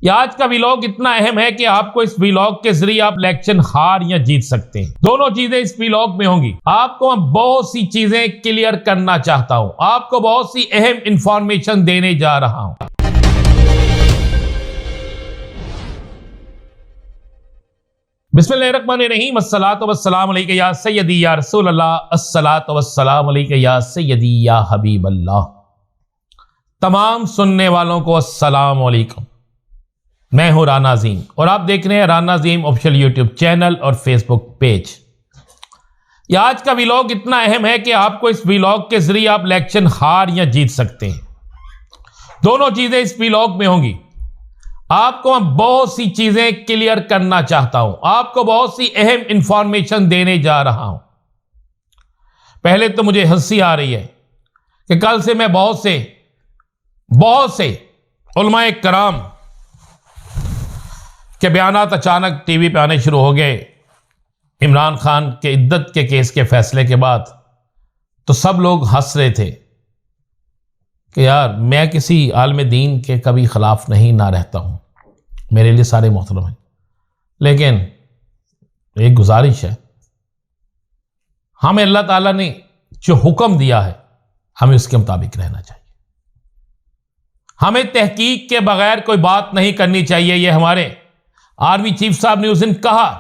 ये आज का व्लॉग इतना अहम है कि आपको इस व्लॉग के जरिए आप इलेक्शन हार या जीत सकते हैं। दोनों चीजें इस व्लॉग में होंगी। आपको मैं बहुत सी चीजें क्लियर करना चाहता हूं, आपको बहुत सी अहम इंफॉर्मेशन देने जा रहा हूं। बिस्मिल्लाहिर्रहमानिर्रहीम, अस्सलातु वस्सलामु अलैका या सय्यदी या रसूल अल्लाह, अस्सलातु वस्सलामु अलैका या सय्यदी या हबीब अल्लाह। तमाम सुनने वालों को अस्सलाम वालेकुम। मैं हूं राना अजीम और आप देख रहे हैं राना अजीम ऑफिशियल यूट्यूब चैनल और फेसबुक पेज। यह आज का व्लॉग इतना अहम है कि आपको इस व्लॉग के जरिए आप इलेक्शन हार या जीत सकते हैं। दोनों चीजें इस व्लॉग में होंगी। आपको मैं बहुत सी चीजें क्लियर करना चाहता हूं, आपको बहुत सी अहम इंफॉर्मेशन देने जा रहा हूं। पहले तो मुझे हंसी आ रही है कि कल से मैं बहुत से उलमाए कराम के बयानात अचानक टीवी पे आने शुरू हो गए। इमरान खान के इद्दत के केस के फैसले के बाद तो सब लोग हंस रहे थे कि यार मैं किसी आलम दीन के कभी खिलाफ नहीं ना रहता हूं, मेरे लिए सारे मोहतरम हैं, लेकिन एक गुजारिश है, हमें अल्लाह ताला ने जो हुक्म दिया है हमें उसके मुताबिक रहना चाहिए। हमें तहकीक के बगैर कोई बात नहीं करनी चाहिए। ये हमारे आर्मी चीफ साहब ने उस दिन कहा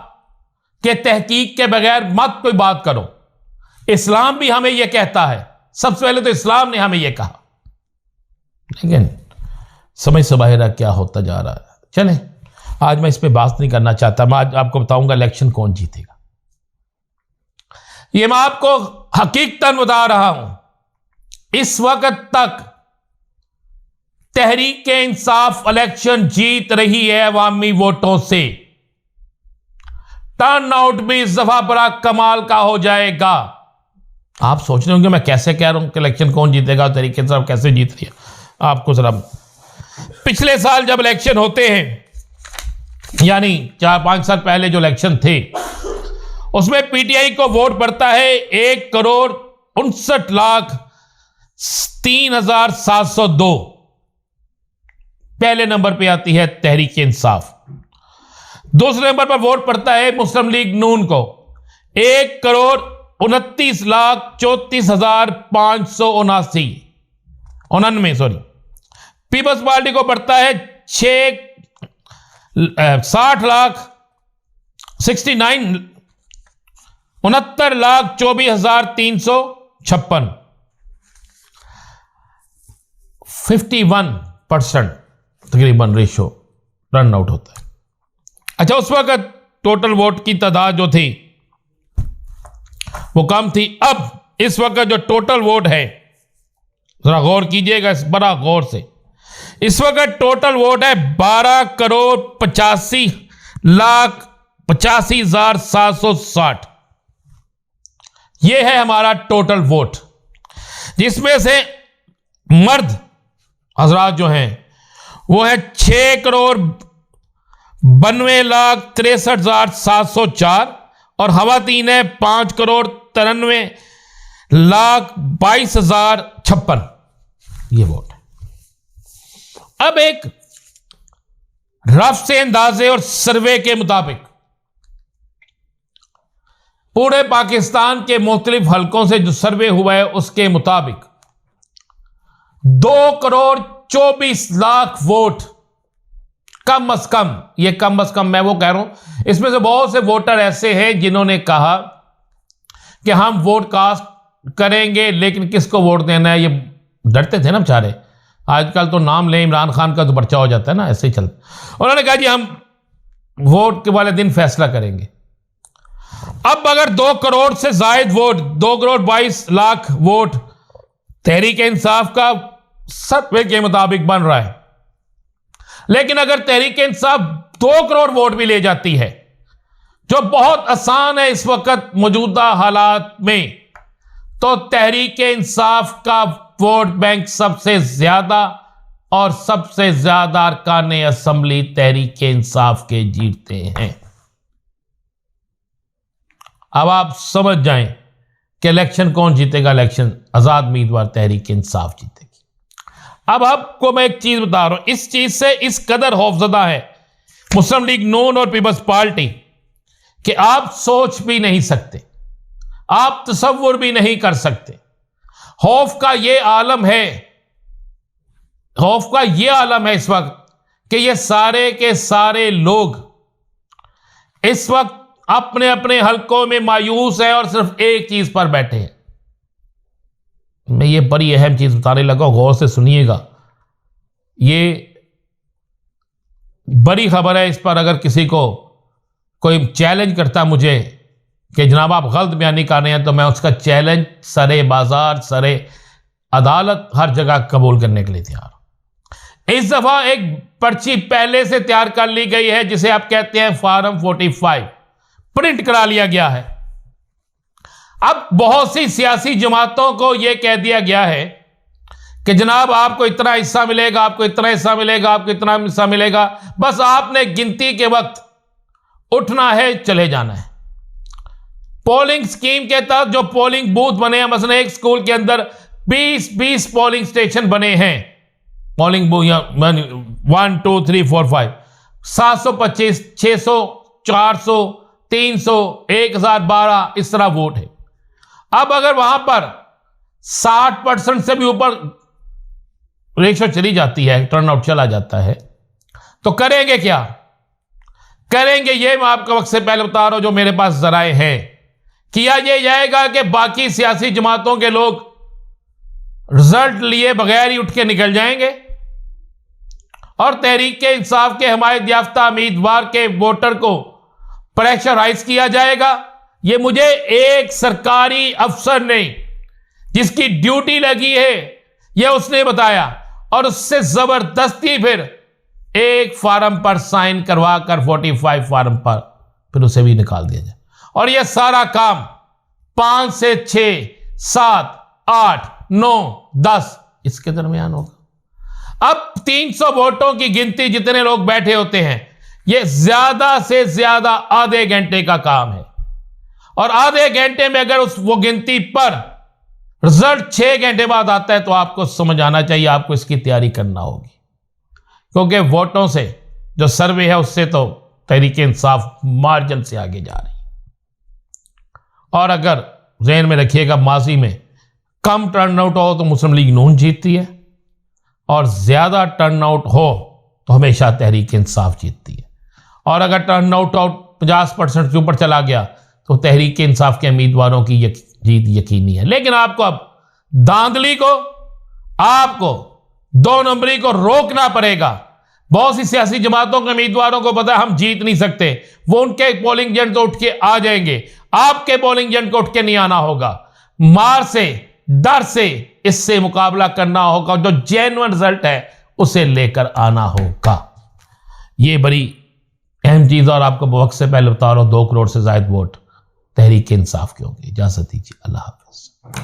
कि तहकीक के बगैर मत कोई बात करो। इस्लाम भी हमें यह कहता है, सबसे पहले तो इस्लाम ने हमें यह कहा, लेकिन समझ से बाहर क्या होता जा रहा है। चलें, आज मैं इस पे बात नहीं करना चाहता। मैं आज आपको बताऊंगा इलेक्शन कौन जीतेगा। यह मैं आपको हकीकतन बता रहा हूं, इस वक्त तक तहरीक इंसाफ इलेक्शन जीत रही है अवामी वोटों से। टर्न आउट भी इस दफा बड़ा कमाल का हो जाएगा। आप सोच रहे होंगे मैं कैसे कह रहा हूं कि इलेक्शन कौन जीतेगा, तहरीक इंसाफ कैसे जीत रही है। आपको जरा पिछले साल जब इलेक्शन होते हैं, यानी 4-5 साल पहले जो इलेक्शन थे, उसमें पीटीआई को वोट पड़ता है 1,59,03,702। पहले नंबर पे आती है तहरीक इंसाफ। दूसरे नंबर पर वोट पड़ता है मुस्लिम लीग नून को 1,29,34,599। पीपल्स पार्टी को पड़ता है 69,69,69,24,356। 51% तकरीबन रेशो रन आउट होता है। अच्छा, उस वक्त टोटल वोट की तादाद जो थी वो कम थी। अब इस वक्त जो टोटल वोट है, जरा गौर कीजिएगा इस बड़ा गौर से, इस वक्त टोटल वोट है 12,85,85,760। यह है हमारा टोटल वोट, जिसमें से मर्द हजरात जो हैं वो है 6,92,63,704 और खवातीन है 5,93,22,056। ये वोट है। अब एक रफ से अंदाजे और सर्वे के मुताबिक पूरे पाकिस्तान के मुख्तलिफ हलकों से जो सर्वे हुआ है उसके मुताबिक 2,24,00,000 वोट कम अज कम, ये कम अज कम मैं वो कह रहा हूं, इसमें से बहुत से वोटर ऐसे हैं जिन्होंने कहा कि हम वोट कास्ट करेंगे, लेकिन किसको वोट देना है, ये डरते थे ना बेचारे। आजकल तो नाम ले इमरान खान का तो पर्चा हो जाता है ना, ऐसे ही चलता। उन्होंने कहा जी हम वोट के वाले दिन फैसला करेंगे। अब अगर 2 करोड़ से जायद वोट, 2,22,00,000 वोट तहरीक इंसाफ का सर्वे के मुताबिक बन रहा है, लेकिन अगर तहरीक इंसाफ 2 करोड़ वोट भी ले जाती है, जो बहुत आसान है इस वक्त मौजूदा हालात में, तो तहरीक इंसाफ का वोट बैंक सबसे ज्यादा और सबसे ज्यादा अरकान असेंबली तहरीक इंसाफ के जीतते हैं। अब आप समझ जाएं कि इलेक्शन कौन जीतेगा। इलेक्शन आजाद उम्मीदवार तहरीक इंसाफ जीतेगी। अब आपको मैं एक चीज बता रहा हूं, इस चीज से इस कदर खौफजदा है मुस्लिम लीग नून और पीपल्स पार्टी कि आप सोच भी नहीं सकते, आप तसव्वुर भी नहीं कर सकते। खौफ का यह आलम है, खौफ का यह आलम है इस वक्त कि ये सारे के सारे लोग इस वक्त अपने अपने हलकों में मायूस है और सिर्फ एक चीज पर बैठे हैं। मैं ये बड़ी अहम चीज बताने लगा, गौर से सुनिएगा, ये बड़ी खबर है। इस पर अगर किसी को कोई चैलेंज करता मुझे कि जनाब आप गलत बयानी कर रहे हैं, तो मैं उसका चैलेंज सरे बाजार, सरे अदालत, हर जगह कबूल करने के लिए तैयार हूं। इस दफा एक पर्ची पहले से तैयार कर ली गई है जिसे आप कहते हैं फॉर्म 45, प्रिंट करा लिया गया है। अब बहुत सी सियासी जमातों को यह कह दिया गया है कि जनाब आपको इतना हिस्सा मिलेगा, आपको इतना हिस्सा मिलेगा, आपको इतना हिस्सा मिलेगा, बस आपने गिनती के वक्त उठना है, चले जाना है। पोलिंग स्कीम के तहत जो पोलिंग बूथ बने हैं, मसलन एक स्कूल के अंदर 20 पोलिंग स्टेशन बने हैं, पोलिंग बूथ 1 2 3 4 5 725 600 400 300 1012 इस तरह वोट है। अब अगर वहां पर 60% से भी ऊपर रेशो चली जाती है, टर्नआउट चला जाता है, तो करेंगे क्या? करेंगे ये मैं आपको वक्त से पहले बता रहा हूं, जो मेरे पास जराए हैं, किया यह जाएगा कि बाकी सियासी जमातों के लोग रिजल्ट लिए बगैर ही उठ के निकल जाएंगे और तहरीक इंसाफ के हिमायत याफ्ता उम्मीदवार के वोटर को प्रेशराइज किया जाएगा। यह मुझे एक सरकारी अफसर ने जिसकी ड्यूटी लगी है यह उसने बताया, और उससे जबरदस्ती फिर एक फॉर्म पर साइन करवा कर 45 फॉर्म पर फिर उसे भी निकाल दिया जाए। और यह सारा काम 5 से 6 7 8 9 10 इसके दरमियान होगा। अब 300 वोटों की गिनती जितने लोग बैठे होते हैं, यह ज्यादा से ज्यादा आधे घंटे का काम है, और आधे घंटे में अगर वो गिनती पर रिजल्ट 6 घंटे बाद आता है तो आपको समझ आना चाहिए आपको इसकी तैयारी करना होगी, क्योंकि वोटों से जो सर्वे है उससे तो तहरीक इंसाफ मार्जिन से आगे जा रही है। और अगर ज़हन में रखिएगा, माजी में कम टर्नआउट हो तो मुस्लिम लीग नून जीतती है, और ज्यादा टर्नआउट हो तो हमेशा तहरीक इंसाफ जीतती है। और अगर टर्नआउट 50% से ऊपर चला गया तो तहरीक इंसाफ के उम्मीदवारों की जीत यकीनी है। लेकिन आपको अब धांधली को, आपको 2 नंबरी को रोकना पड़ेगा। बहुत सी सियासी जमातों के उम्मीदवारों को पता है हम जीत नहीं सकते, वो उनके पोलिंग एजेंट तो उठ के आ जाएंगे, आपके पोलिंग एजेंट को उठ के नहीं आना होगा। मार से, डर से इससे मुकाबला करना होगा, जो जेन्युइन रिजल्ट है उसे लेकर आना होगा। ये बड़ी अहम चीज, और आपको वक्त से पहले बता रहा हूं 2 करोड़ से ज्यादा वोट तहरीक इंसाफ के होंगे। इजाजत दीजिए, अल्लाह हाफ़िज़।